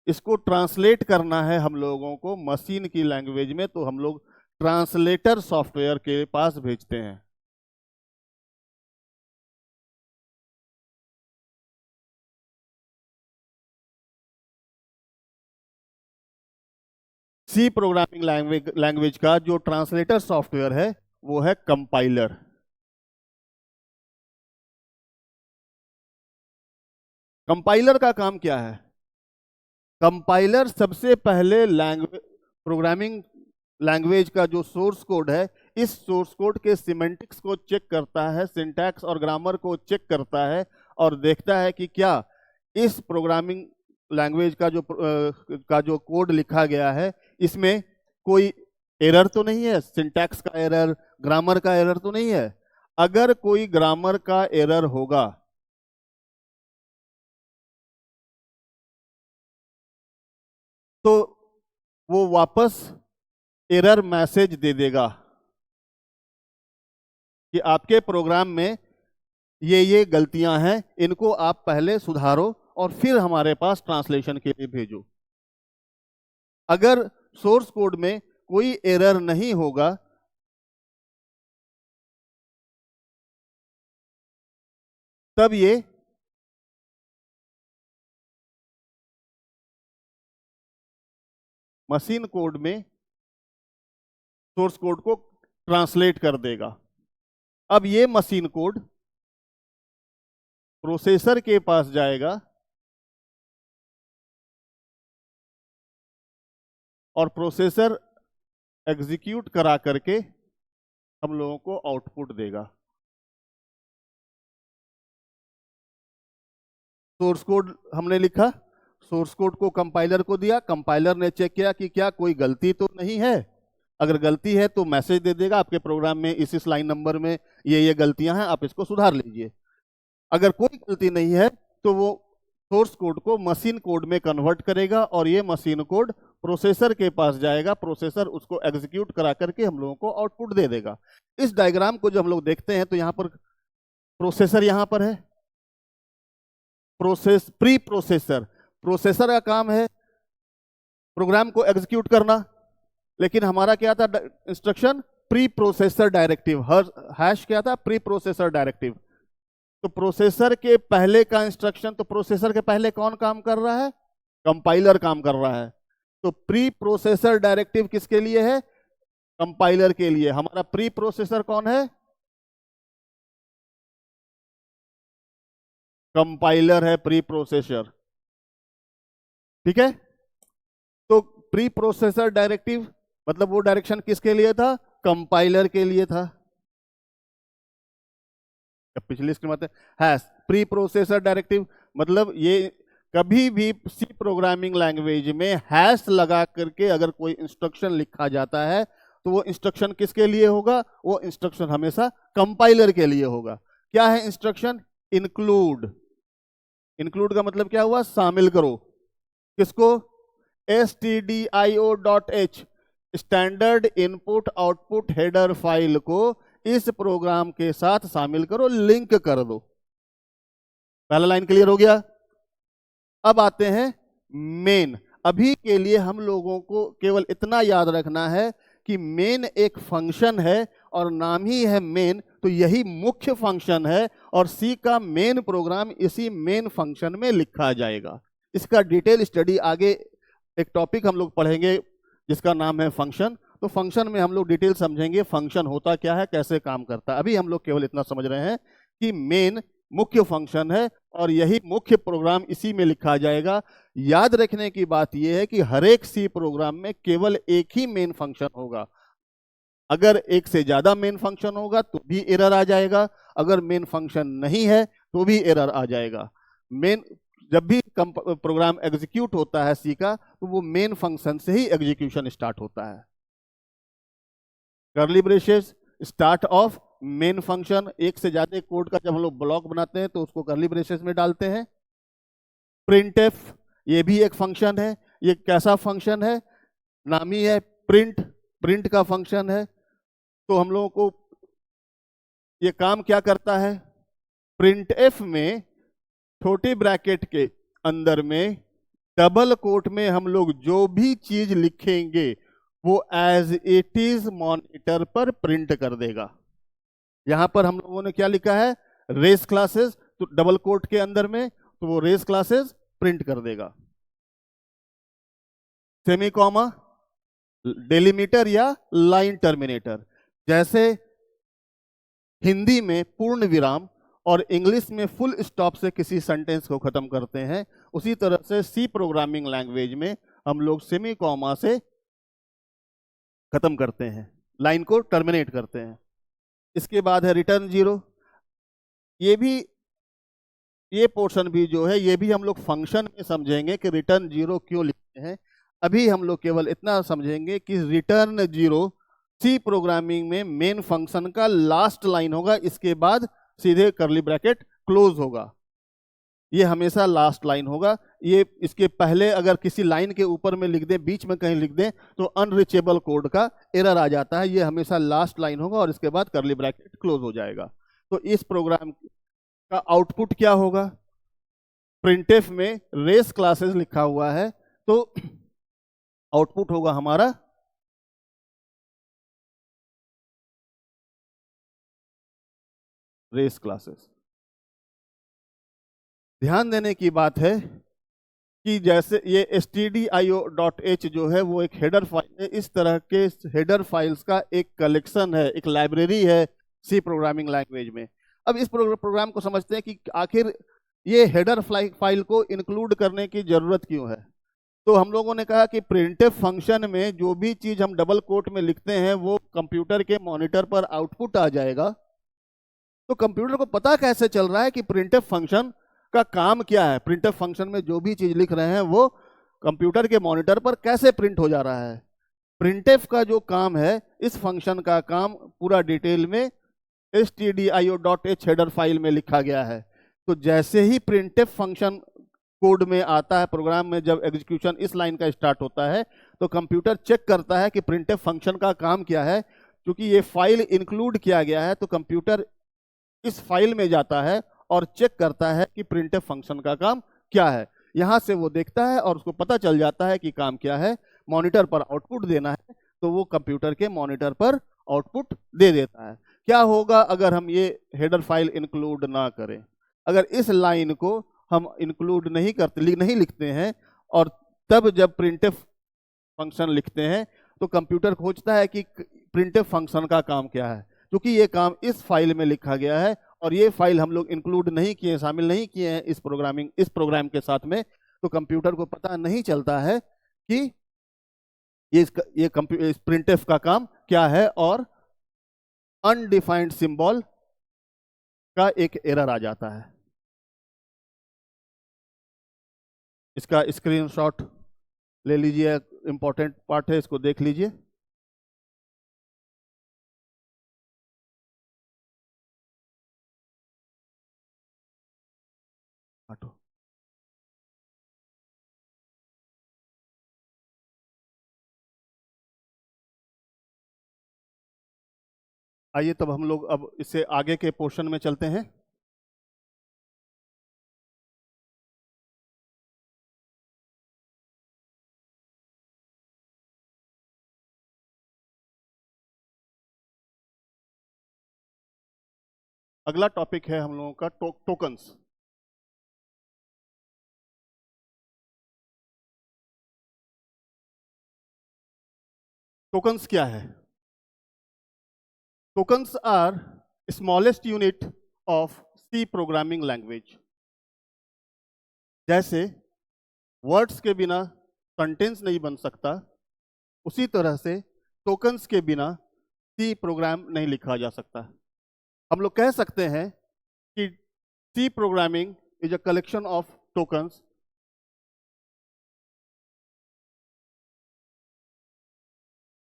इसको ट्रांसलेट करना है हम लोगों को मशीन की लैंग्वेज में। तो हम लोग ट्रांसलेटर सॉफ्टवेयर के पास भेजते हैं। सी प्रोग्रामिंग लैंग्वेज का जो ट्रांसलेटर सॉफ्टवेयर है वो है कंपाइलर। कंपाइलर का काम क्या है? कंपाइलर सबसे पहले प्रोग्रामिंग लैंग्वेज का जो सोर्स कोड है, इस सोर्स कोड के सिमेंटिक्स को चेक करता है, सिंटैक्स और ग्रामर को चेक करता है और देखता है कि क्या इस प्रोग्रामिंग लैंग्वेज का जो कोड लिखा गया है, इसमें कोई एरर तो नहीं है, सिंटैक्स का एरर, ग्रामर का एरर तो नहीं है। अगर कोई ग्रामर का एरर होगा तो वो वापस एरर मैसेज दे देगा कि आपके प्रोग्राम में ये गलतियां हैं, इनको आप पहले सुधारो और फिर हमारे पास ट्रांसलेशन के लिए भेजो। अगर सोर्स कोड में कोई एरर नहीं होगा तब ये मशीन कोड में सोर्स कोड को ट्रांसलेट कर देगा। अब ये मशीन कोड प्रोसेसर के पास जाएगा और प्रोसेसर एग्जीक्यूट करा करके हम लोगों को आउटपुट देगा। सोर्स कोड हमने लिखा, सोर्स कोड को कंपाइलर को दिया, कंपाइलर ने चेक किया कि क्या कोई गलती तो नहीं है। अगर गलती है तो मैसेज दे देगा आपके प्रोग्राम में इस लाइन नंबर में ये गलतियां हैं, आप इसको सुधार लीजिए। अगर कोई गलती नहीं है तो वो सोर्स कोड को मशीन कोड में कन्वर्ट करेगा और ये मशीन कोड प्रोसेसर के पास जाएगा, प्रोसेसर उसको एग्जीक्यूट करा करके हम लोगों को आउटपुट दे देगा। इस डायग्राम को जब हम लोग देखते हैं तो यहाँ पर प्रोसेसर यहाँ पर है, प्री प्रोसेसर, प्रोसेसर का काम है प्रोग्राम को एग्जीक्यूट करना, लेकिन हमारा क्या था instruction, pre processor directive, hash क्या था, प्री प्रोसेसर डायरेक्टिव। तो प्रोसेसर के पहले का इंस्ट्रक्शन, तो प्रोसेसर के पहले कौन काम कर रहा है, कंपाइलर काम कर रहा है। तो प्री प्रोसेसर डायरेक्टिव किसके लिए है, कंपाइलर के लिए। हमारा प्री प्रोसेसर कौन है, कंपाइलर है प्री प्रोसेसर, ठीक है। तो प्री प्रोसेसर डायरेक्टिव मतलब वो डायरेक्शन किसके लिए था, कंपाइलर के लिए था। पिछली स्क्रीन में हैश प्री प्रोसेसर डायरेक्टिव मतलब ये कभी भी सी प्रोग्रामिंग लैंग्वेज में हैश लगा करके अगर कोई इंस्ट्रक्शन लिखा जाता है तो वो इंस्ट्रक्शन किसके लिए होगा, वो इंस्ट्रक्शन हमेशा कंपाइलर के लिए होगा। क्या है इंस्ट्रक्शन, इंक्लूड, इंक्लूड का मतलब क्या हुआ, शामिल करो। किसको, stdio.h standard input output header file को इस प्रोग्राम के साथ शामिल करो, लिंक कर दो। पहला लाइन क्लियर हो गया। अब आते हैं मेन। अभी के लिए हम लोगों को केवल इतना याद रखना है कि मेन एक फंक्शन है और नाम ही है मेन, तो यही मुख्य फंक्शन है और सी का मेन प्रोग्राम इसी मेन फंक्शन में लिखा जाएगा। इसका डिटेल स्टडी आगे एक टॉपिक हम लोग पढ़ेंगे जिसका नाम है फंक्शन। तो फंक्शन में हम लोग डिटेल समझेंगे फंक्शन होता क्या है, कैसे काम करता है। अभी हम लोग केवल इतना समझ रहे हैं कि मेन मुख्य फंक्शन है और यही मुख्य प्रोग्राम इसी में लिखा जाएगा। याद रखने की बात यह है कि हर एक सी प्रोग्राम में केवल एक ही मेन फंक्शन होगा। अगर एक से ज्यादा मेन फंक्शन होगा तो भी एरर आ जाएगा, अगर मेन फंक्शन नहीं है तो भी एरर आ जाएगा। मेन जब भी प्रोग्राम एग्जीक्यूट होता है सी का तो वो मेन फंक्शन से ही एग्जीक्यूशन स्टार्ट होता है। Curly braces start of main function. एक से ज्यादा कोड का जब हम लोग ब्लॉक बनाते हैं तो उसको कर्ली ब्रेसेस में डालते हैं। प्रिंटएफ ये भी एक फंक्शन है। ये कैसा फंक्शन है, नाम ही है प्रिंट, प्रिंट का फंक्शन है। तो हम लोगों को ये काम क्या करता है, प्रिंटएफ में छोटे ब्रैकेट के अंदर में डबल कोट में हम लोग जो भी चीज लिखेंगे वो एज इट इज मॉनिटर पर प्रिंट कर देगा। यहां पर हम लोगों ने क्या लिखा है, रेस क्लासेस, तो डबल कोट के अंदर में तो वो रेस क्लासेस प्रिंट कर देगा। सेमी कॉमा, डेलीमीटर या लाइन टर्मिनेटर, जैसे हिंदी में पूर्ण विराम और इंग्लिश में फुल स्टॉप से किसी सेंटेंस को खत्म करते हैं, उसी तरह से सी प्रोग्रामिंग लैंग्वेज में हम लोग सेमी कॉमा से खत्म करते हैं, लाइन को टर्मिनेट करते हैं। इसके बाद है रिटर्न जीरो। ये पोर्शन भी जो है ये भी हम लोग फंक्शन में समझेंगे कि रिटर्न जीरो क्यों लिखते हैं। अभी हम लोग केवल इतना समझेंगे कि रिटर्न जीरो सी प्रोग्रामिंग में मेन फंक्शन का लास्ट लाइन होगा, इसके बाद सीधे कर्ली ब्रैकेट क्लोज होगा। ये हमेशा लास्ट लाइन होगा। ये इसके पहले अगर किसी लाइन के ऊपर में लिख दें, बीच में कहीं लिख दें तो अनरीचेबल कोड का एरर आ जाता है। ये हमेशा लास्ट लाइन होगा और इसके बाद कर्ली ब्रैकेट क्लोज हो जाएगा। तो इस प्रोग्राम का आउटपुट क्या होगा, प्रिंटएफ में रेस क्लासेस लिखा हुआ है तो आउटपुट होगा हमारा रेस क्लासेस। ध्यान देने की बात है कि जैसे ये stdio.h जो है वो एक हेडर फाइल है, इस तरह के हेडर फाइल्स का एक कलेक्शन है, एक लाइब्रेरी है सी प्रोग्रामिंग लैंग्वेज में। अब इस प्रोग्राम को समझते हैं कि आखिर ये हेडर फाइल को इंक्लूड करने की जरूरत क्यों है। तो हम लोगों ने कहा कि प्रिंटफ फंक्शन में जो भी चीज हम डबल कोट में लिखते हैं वो कंप्यूटर के मॉनिटर पर आउटपुट आ जाएगा। तो कंप्यूटर को पता कैसे चल रहा है कि प्रिंटफ फंक्शन का काम क्या है, प्रिंटफ फंक्शन में जो भी चीज लिख रहे हैं वो कंप्यूटर के मॉनिटर पर कैसे प्रिंट हो जा रहा है। प्रिंटफ का जो काम है, इस फंक्शन का काम पूरा डिटेल में stdio.h हेडर फाइल में लिखा गया है। तो जैसे ही प्रिंटफ फंक्शन कोड में आता है, प्रोग्राम में जब एग्जीक्यूशन इस लाइन का स्टार्ट होता है तो कंप्यूटर चेक करता है कि प्रिंटफ फंक्शन का काम क्या है। क्योंकि ये फाइल इंक्लूड किया गया है तो कंप्यूटर इस फाइल में जाता है और चेक करता है कि प्रिंटफ फंक्शन का काम क्या है। यहां से वो देखता है और उसको पता चल जाता है कि काम क्या है, मॉनिटर पर आउटपुट देना है, तो वो कंप्यूटर के मॉनिटर पर आउटपुट दे देता है। क्या होगा अगर हम ये हेडर फाइल इंक्लूड ना करें? अगर इस लाइन को हम इंक्लूड नहीं करते, नहीं लिखते हैं, और तब जब प्रिंटफ फंक्शन लिखते हैं तो कंप्यूटर खोजता है कि प्रिंटफ फंक्शन का काम क्या है। क्योंकि ये काम इस फाइल में लिखा गया है और ये फाइल हम लोग इंक्लूड नहीं किए, शामिल नहीं किए हैं इस प्रोग्राम के साथ में, तो कंप्यूटर को पता नहीं चलता है कि ये प्रिंटफ का काम क्या है, और अनडिफाइंड सिंबल का एक एरर आ जाता है। इसका स्क्रीनशॉट ले लीजिए, इंपॉर्टेंट पार्ट है, इसको देख लीजिए। आइए तब हम लोग अब इससे आगे के पोर्शन में चलते हैं। अगला टॉपिक है हम लोगों का टोकन्स। टोकन्स क्या है? Tokens are smallest unit of C programming language. जैसे वर्ड्स के बिना सेंटेंस नहीं बन सकता, उसी तरह से टोकन्स के बिना सी प्रोग्राम नहीं लिखा जा सकता। हम लोग कह सकते हैं कि C programming is a collection of tokens.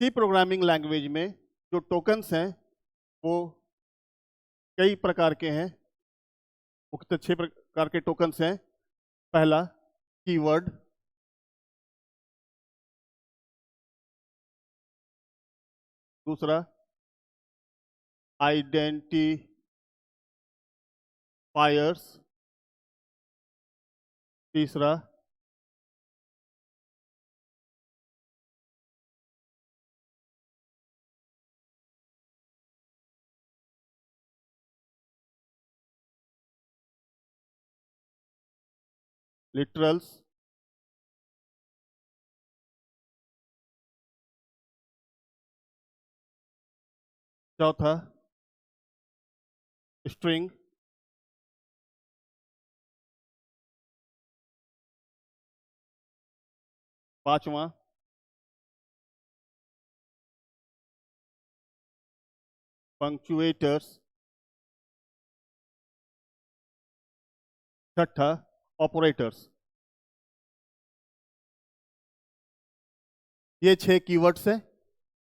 C programming language में जो टोकन्स हैं वो कई प्रकार के हैं, मुख्यतः 6 प्रकार के टोकन्स हैं। पहला कीवर्ड, दूसरा आइडेंटिफायर्स, तीसरा लिटरल्स, चौथा स्ट्रिंग, पांचवा पंक्चुएटर्स, छठा ऑपरेटर्स। ये 6 कीवर्ड्स हैं।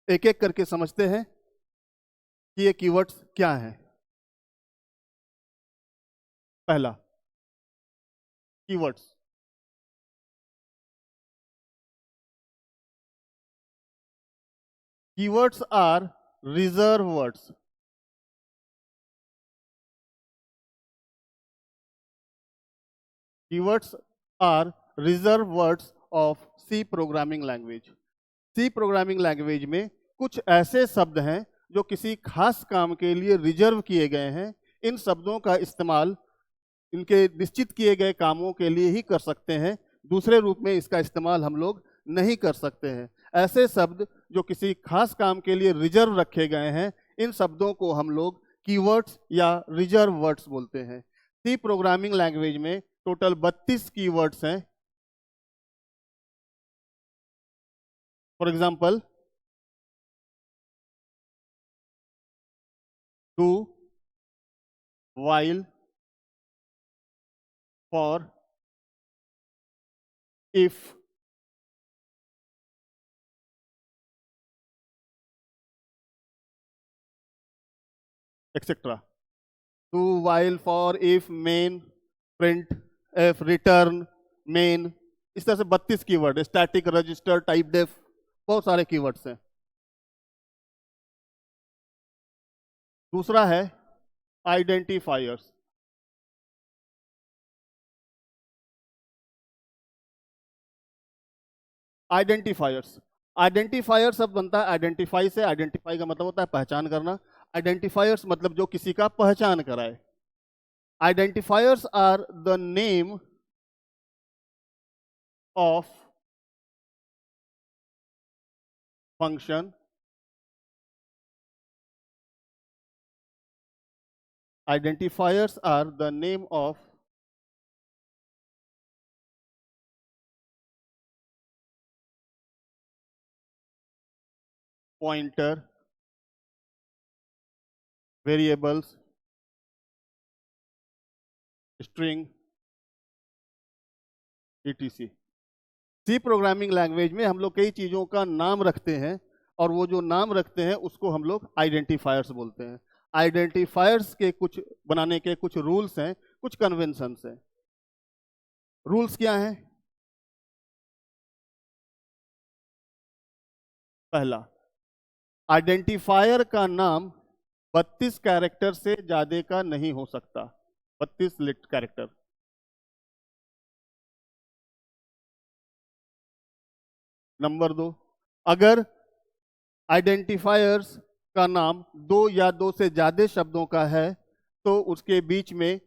एक एक करके समझते हैं कि ये कीवर्ड्स क्या हैं। पहला keywords, keywords are reserve words. Keywords are reserve words of C programming language. C programming language में कुछ ऐसे शब्द हैं जो किसी खास काम के लिए रिजर्व किए गए हैं। इन शब्दों का इस्तेमाल इनके निश्चित किए गए कामों के लिए ही कर सकते हैं, दूसरे रूप में इसका इस्तेमाल हम लोग नहीं कर सकते हैं। ऐसे शब्द जो किसी खास काम के लिए रिजर्व रखे गए हैं, इन शब्दों को हम लोग कीवर्ड्स या रिजर्व वर्ड्स बोलते हैं। सी प्रोग्रामिंग लैंग्वेज में टोटल 32 कीवर्ड्स हैं। For example, do, while, for, if, etc. do, while, for, if, main, print, if, return, main, इस तरह से 32 कीवर्ड है। स्टैटिक, रजिस्टर, टाइप डेफ, बहुत सारे कीवर्ड्स हैं। दूसरा है आइडेंटिफायर्स। आइडेंटिफायर्स, आइडेंटिफायर शब्द बनता है आइडेंटिफाई से। आइडेंटिफाई का मतलब होता है पहचान करना। आइडेंटिफायर्स मतलब जो किसी का पहचान कराए। Identifiers are the name of function, identifiers are the name of pointer, variables, string, etc. C programming language में हम लोग कई चीज़ों का नाम रखते हैं, और वो जो नाम रखते हैं उसको हम लोग आइडेंटिफायर्स बोलते हैं। आइडेंटिफायर्स के कुछ बनाने के कुछ रूल्स हैं, कुछ कन्वेंशंस हैं। रूल्स क्या हैं? पहला, आइडेंटिफायर का नाम 32 कैरेक्टर से ज्यादा का नहीं हो सकता। 32 लिट कैरेक्टर। नंबर 2, अगर आइडेंटिफायर्स का नाम 2 या 2 से ज्यादा शब्दों का है तो उसके बीच में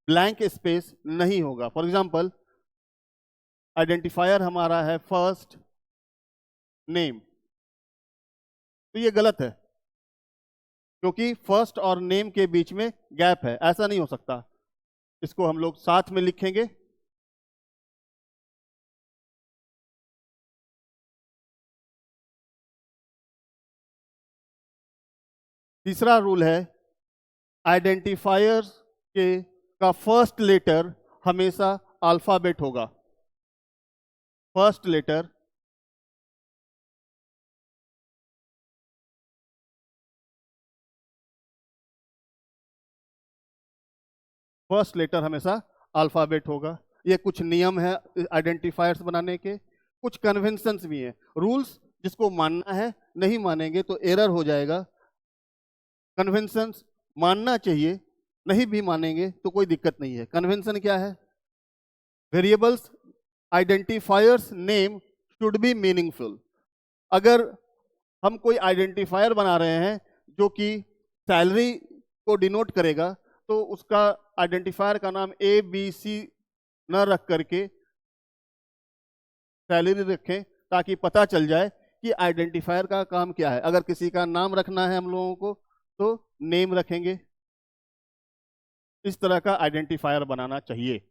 ब्लैंक स्पेस नहीं होगा। फॉर एग्जाम्पल, आइडेंटिफायर हमारा है फर्स्ट नेम, तो ये गलत है क्योंकि फर्स्ट और नेम के बीच में गैप है, ऐसा नहीं हो सकता। इसको हम लोग साथ में लिखेंगे। तीसरा रूल है, आइडेंटिफायर के का फर्स्ट लेटर हमेशा अल्फाबेट होगा। फर्स्ट लेटर हमेशा अल्फाबेट होगा। ये कुछ नियम है आइडेंटिफायर्स बनाने के, कुछ कन्वेंशंस भी हैं। रूल्स जिसको मानना है, नहीं मानेंगे तो एरर हो जाएगा। कन्वेंशंस मानना चाहिए, नहीं भी मानेंगे तो कोई दिक्कत नहीं है। कन्वेंशन क्या है? Variables identifiers name should be meaningful. अगर हम कोई आइडेंटिफायर बना रहे हैं जो कि सैलरी को डिनोट करेगा, तो उसका आइडेंटिफायर का नाम ABC न रख करके सैलरी रखें, ताकि पता चल जाए कि आइडेंटिफायर का काम क्या है। अगर किसी का नाम रखना है हम लोगों को तो नेम रखेंगे। इस तरह का आइडेंटिफायर बनाना चाहिए।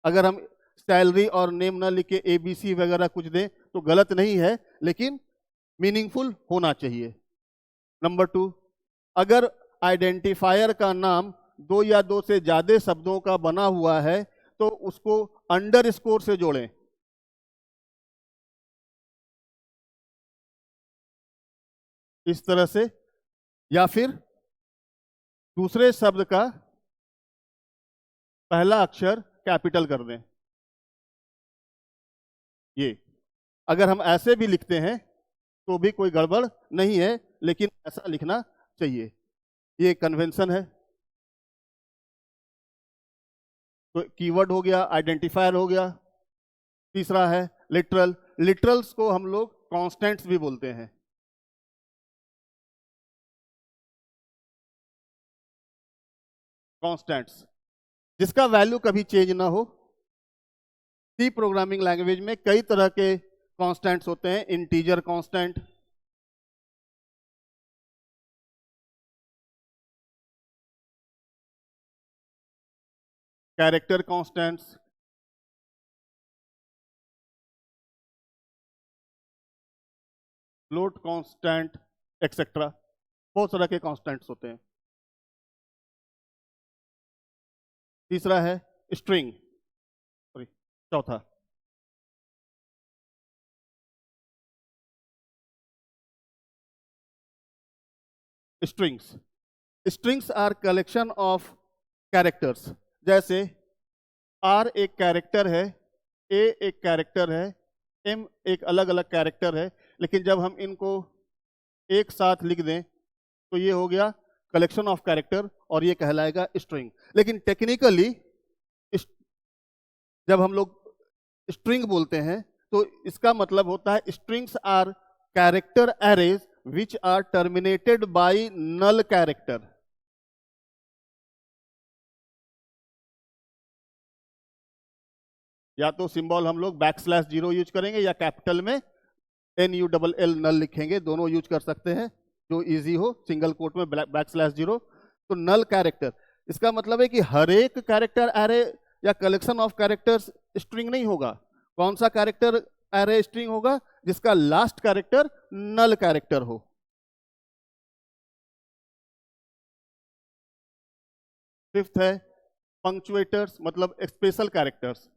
अगर हम सैलरी और नेम ना लिख के ABC वगैरह कुछ दें तो गलत नहीं है, लेकिन मीनिंगफुल होना चाहिए। नंबर 2, अगर आइडेंटिफायर का नाम 2 या 2 से ज्यादा शब्दों का बना हुआ है तो उसको अंडरस्कोर से जोड़ें। इस तरह से, या फिर दूसरे शब्द का पहला अक्षर कैपिटल कर दें। ये अगर हम ऐसे भी लिखते हैं तो भी कोई गड़बड़ नहीं है, लेकिन ऐसा लिखना चाहिए। ये कन्वेंशन है। तो कीवर्ड हो गया, आइडेंटिफायर हो गया। तीसरा है लिटरल। लिटरल्स को हम लोग कॉन्स्टेंट्स भी बोलते हैं। कॉन्स्टेंट्स जिसका वैल्यू कभी चेंज ना हो। सी प्रोग्रामिंग लैंग्वेज में कई तरह के कॉन्स्टेंट्स होते हैं, integer constant, character constants, float constant, etcetera, बहुत तरह के कांस्टेंट्स होते हैं। तीसरा है स्ट्रिंग, सॉरी चौथा strings. Strings are collection of characters. जैसे आर एक कैरेक्टर है, ए एक कैरेक्टर है, एम एक अलग अलग कैरेक्टर है, लेकिन जब हम इनको एक साथ लिख दें तो ये हो गया कलेक्शन ऑफ कैरेक्टर और ये कहलाएगा स्ट्रिंग। लेकिन टेक्निकली जब हम लोग स्ट्रिंग बोलते हैं तो इसका मतलब होता है strings are character arrays which are terminated by null character. या तो सिंबल हम लोग \0 यूज करेंगे या कैपिटल में NULL नल लिखेंगे, दोनों यूज कर सकते हैं जो इजी हो। सिंगल कोट में \0 तो नल कैरेक्टर, इसका मतलब है कि हर एक कैरेक्टर एरे या कलेक्शन ऑफ कैरेक्टर्स स्ट्रिंग नहीं होगा। कौन सा कैरेक्टर एरे स्ट्रिंग होगा? जिसका लास्ट कैरेक्टर नल कैरेक्टर हो। फिफ्थ है पंक्चुएटर्स, मतलब special characters.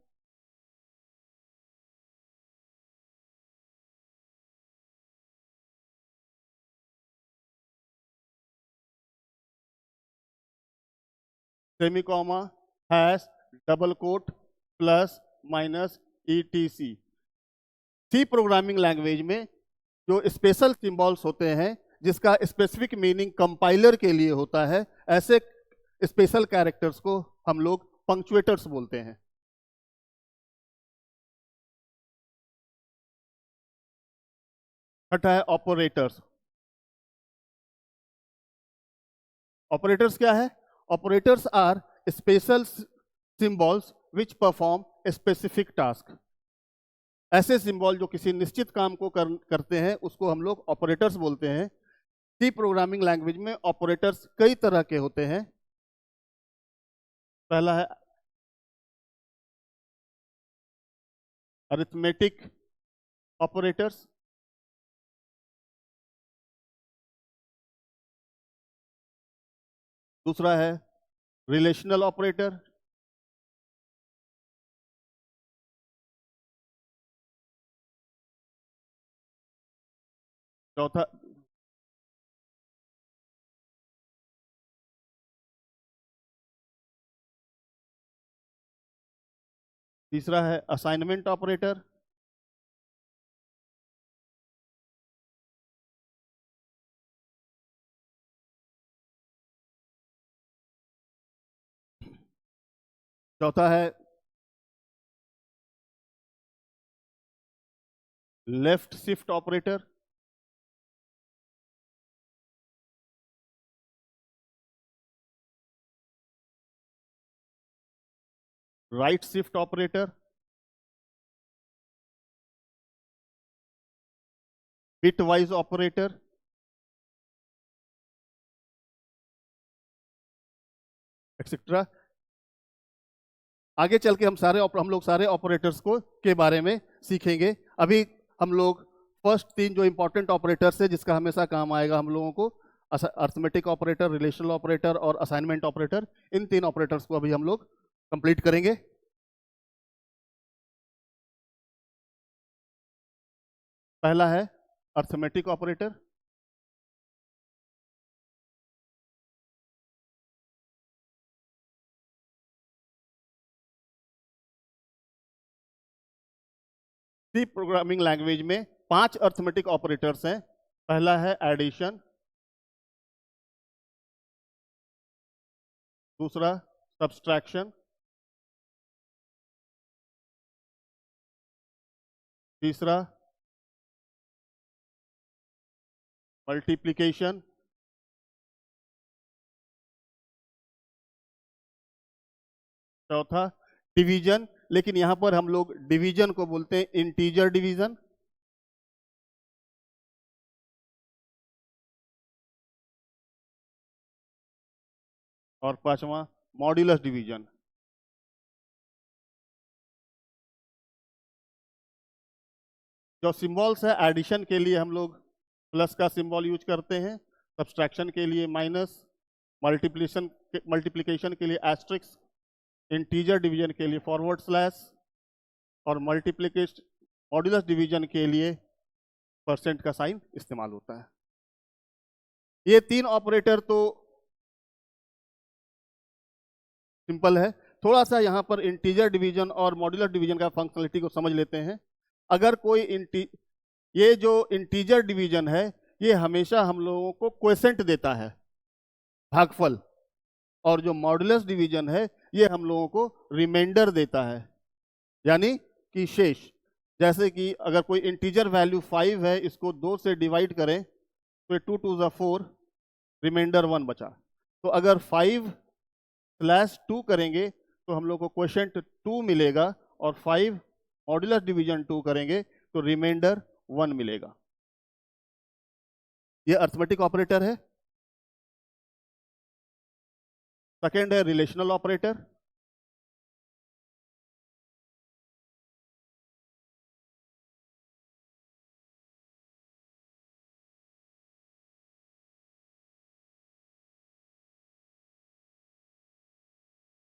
Semicolon, hash, double quote, plus, minus, ETC। C programming language में जो स्पेशल सिंबल्स होते हैं जिसका स्पेसिफिक मीनिंग कंपाइलर के लिए होता है, ऐसे स्पेशल कैरेक्टर्स को हम लोग पंक्चुएटर्स बोलते हैं। छठा है ऑपरेटर्स। ऑपरेटर्स क्या है? Operators are special symbols which perform specific task. ऐसे सिंबल जो किसी निश्चित काम को करते हैं उसको हम लोग ऑपरेटर्स बोलते हैं। सी प्रोग्रामिंग लैंग्वेज में ऑपरेटर्स कई तरह के होते हैं। पहला है अरिथमेटिक ऑपरेटर्स, दूसरा है रिलेशनल ऑपरेटर, चौथा तीसरा है असाइनमेंट ऑपरेटर, चौथा है left shift operator, right shift operator, bitwise operator, etcetera. आगे चल के हम लोग सारे ऑपरेटर्स को के बारे में सीखेंगे। अभी हम लोग फर्स्ट तीन जो इंपॉर्टेंट ऑपरेटर्स है जिसका हमेशा काम आएगा हम लोगों को, अर्थमेटिक ऑपरेटर, रिलेशनल ऑपरेटर और असाइनमेंट ऑपरेटर, इन तीन ऑपरेटर्स को अभी हम लोग कंप्लीट करेंगे। पहला है arithmetic operator. C programming language में 5 अर्थमेटिक ऑपरेटर्स हैं। पहला है एडिशन, दूसरा सब्सट्रैक्शन, तीसरा मल्टीप्लिकेशन, चौथा डिवीजन, लेकिन यहां पर हम लोग डिवीजन को बोलते हैं इंटीजर डिवीजन। और पांचवा मॉड्यूलस डिवीजन। जो सिंबल्स है एडिशन के लिए हम लोग प्लस का सिंबल यूज करते हैं, सब्सट्रैक्शन के लिए माइनस, मल्टीप्लिकेशन के लिए एस्ट्रिक्स, इंटीजर डिवीजन के लिए फॉरवर्ड स्लैश और मल्टीप्लिकेशन मॉड्यूलस डिवीजन के लिए परसेंट का साइन इस्तेमाल होता है। ये तीन ऑपरेटर तो सिंपल है। थोड़ा सा यहाँ पर इंटीजर डिवीजन और मॉड्यूलर डिवीजन का फंक्शनलिटी को समझ लेते हैं। अगर कोई ये जो इंटीजर डिवीजन है ये हमेशा हम लोगों को क्वोशेंट देता है, भागफल, और जो मॉड्यूलस डिवीजन है ये हम लोगों को रिमाइंडर देता है, यानी कि शेष। जैसे कि अगर कोई इंटीजर वैल्यू 5 है, इसको 2 से डिवाइड करें तो 2 2 ज़ा 4, रिमाइंडर 1 बचा। तो अगर 5/2 करेंगे तो हम लोग को क्वोशेंट 2 मिलेगा, और 5 मॉड्यूलस डिवीजन 2 करेंगे तो रिमाइंडर 1 मिलेगा। ये अर्थमेटिक ऑपरेटर है। सेकेंड है रिलेशनल ऑपरेटर।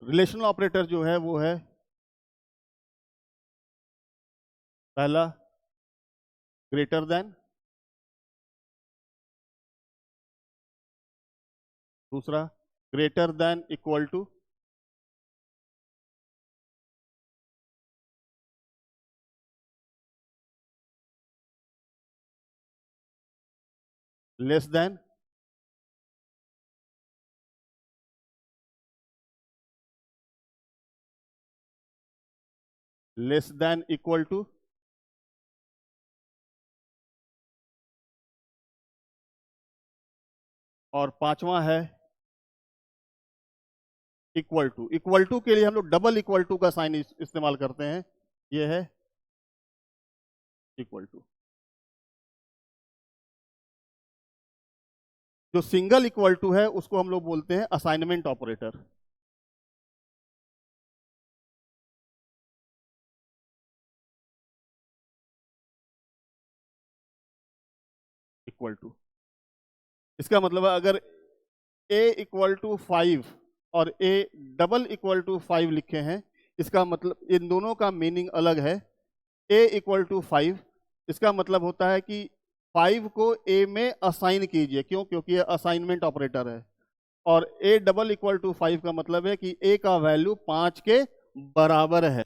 रिलेशनल ऑपरेटर जो है वो है पहला ग्रेटर देन, दूसरा greater than equal to, less than, less than equal to, और पांचवा है इक्वल टू। इक्वल टू के लिए हम लोग डबल इक्वल टू का साइन इस्तेमाल करते हैं। ये है इक्वल टू। जो सिंगल इक्वल टू है उसको हम लोग बोलते हैं असाइनमेंट ऑपरेटर। इक्वल टू, इसका मतलब है अगर a इक्वल टू 5 और a डबल इक्वल टू 5 लिखे हैं, इसका मतलब इन दोनों का मीनिंग अलग है। a इक्वल टू 5 इसका मतलब होता है कि 5 को a में असाइन कीजिए। क्यों? क्योंकि ये असाइनमेंट ऑपरेटर है। और a डबल इक्वल टू 5 का मतलब है कि a का वैल्यू 5 के बराबर है।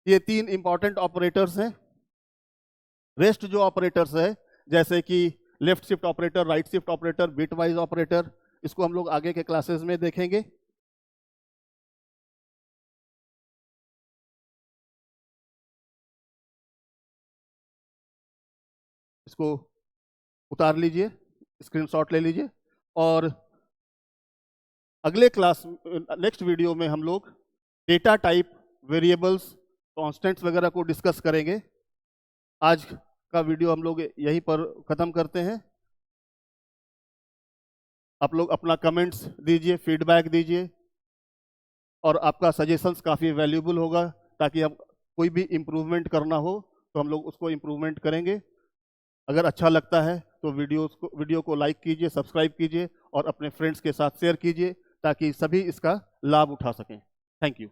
ये तीन इंपॉर्टेंट ऑपरेटर्स हैं। रेस्ट जो ऑपरेटर्स है जैसे कि left shift operator, right shift operator, bit wise operator, इसको हम लोग आगे के क्लासेस में देखेंगे। इसको उतार लीजिए, स्क्रीनशॉट ले लीजिए, और अगले क्लास नेक्स्ट वीडियो में हम लोग डेटा टाइप, वेरिएबल्स, कॉन्स्टेंट्स वगैरह को डिस्कस करेंगे। आज का वीडियो हम लोग यहीं पर ख़त्म करते हैं। आप लोग अपना कमेंट्स दीजिए, फीडबैक दीजिए, और आपका सजेशंस काफ़ी वैल्यूबल होगा, ताकि हम कोई भी इम्प्रूवमेंट करना हो तो हम लोग उसको इम्प्रूवमेंट करेंगे। अगर अच्छा लगता है तो वीडियो को लाइक कीजिए, सब्सक्राइब कीजिए और अपने फ्रेंड्स के साथ शेयर कीजिए, ताकि सभी इसका लाभ उठा सकें। Thank you.